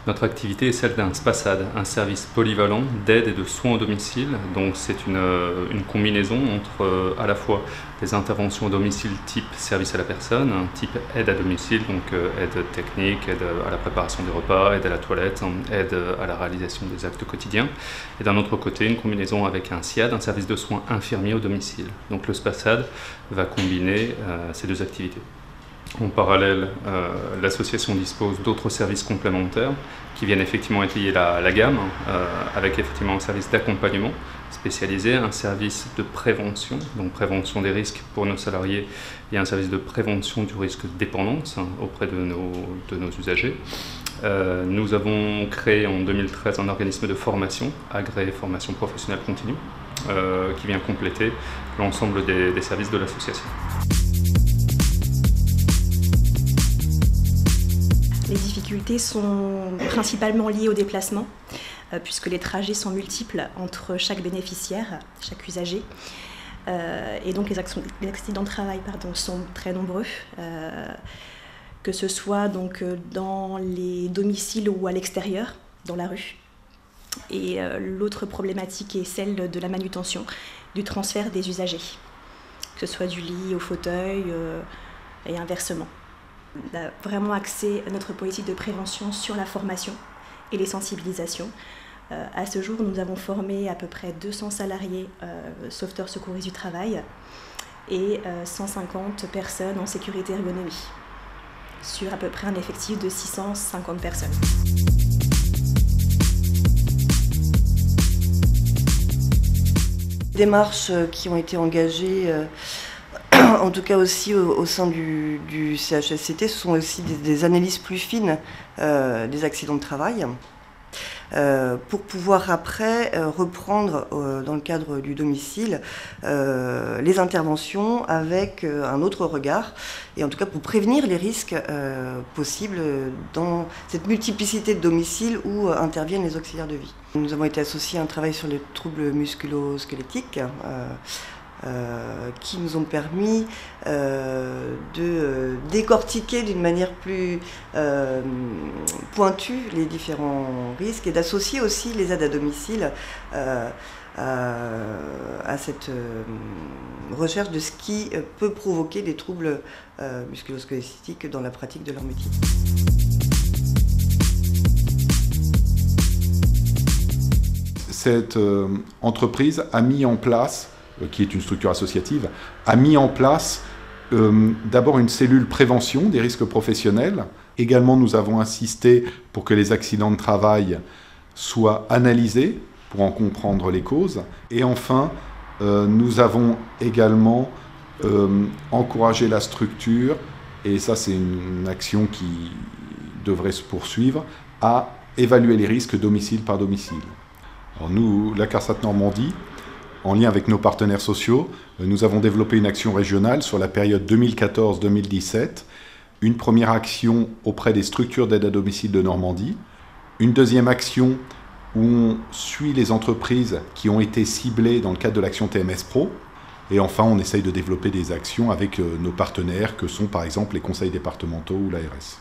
Notre activité est celle d'un SPASAD, un service polyvalent d'aide et de soins au domicile. Donc c'est une combinaison entre à la fois des interventions au domicile type service à la personne, type aide à domicile, donc aide technique, aide à la préparation des repas, aide à la toilette, aide à la réalisation des actes quotidiens. Et d'un autre côté, une combinaison avec un SIAD, un service de soins infirmiers au domicile. Donc le SPASAD va combiner ces deux activités. En parallèle, l'association dispose d'autres services complémentaires qui viennent effectivement étayer la gamme, avec effectivement un service d'accompagnement spécialisé, un service de prévention, donc prévention des risques pour nos salariés, et un service de prévention du risque de dépendance auprès de nos usagers. Nous avons créé en 2013 un organisme de formation, agréé formation professionnelle continue, qui vient compléter l'ensemble des services de l'association. Les difficultés sont principalement liées au déplacement, puisque les trajets sont multiples entre chaque bénéficiaire, chaque usager. Et donc les accidents de travail sont très nombreux, que ce soit donc dans les domiciles ou à l'extérieur, dans la rue. Et l'autre problématique est celle de la manutention, du transfert des usagers, que ce soit du lit au fauteuil et inversement. On a vraiment axé notre politique de prévention sur la formation et les sensibilisations. À ce jour, nous avons formé à peu près 200 salariés sauveteurs secouristes du travail et 150 personnes en sécurité ergonomie, sur à peu près un effectif de 650 personnes. Les démarches qui ont été engagées, en tout cas aussi au sein du CHSCT, ce sont aussi des analyses plus fines des accidents de travail, pour pouvoir après reprendre dans le cadre du domicile les interventions avec un autre regard, et en tout cas pour prévenir les risques possibles dans cette multiplicité de domiciles où interviennent les auxiliaires de vie. Nous avons été associés à un travail sur les troubles musculo-squelettiques, qui nous ont permis de décortiquer d'une manière plus pointue les différents risques et d'associer aussi les aides à domicile à cette recherche de ce qui peut provoquer des troubles musculo-squelettiques dans la pratique de leur métier. Cette entreprise a mis en place, qui est une structure associative, a mis en place d'abord une cellule prévention des risques professionnels. Également, nous avons insisté pour que les accidents de travail soient analysés pour en comprendre les causes. Et enfin, nous avons également encouragé la structure, et ça c'est une action qui devrait se poursuivre, à évaluer les risques domicile par domicile. Alors nous, la CARSAT Normandie, en lien avec nos partenaires sociaux, nous avons développé une action régionale sur la période 2014-2017, une première action auprès des structures d'aide à domicile de Normandie, une deuxième action où on suit les entreprises qui ont été ciblées dans le cadre de l'action TMS Pro, et enfin on essaye de développer des actions avec nos partenaires que sont par exemple les conseils départementaux ou l'ARS.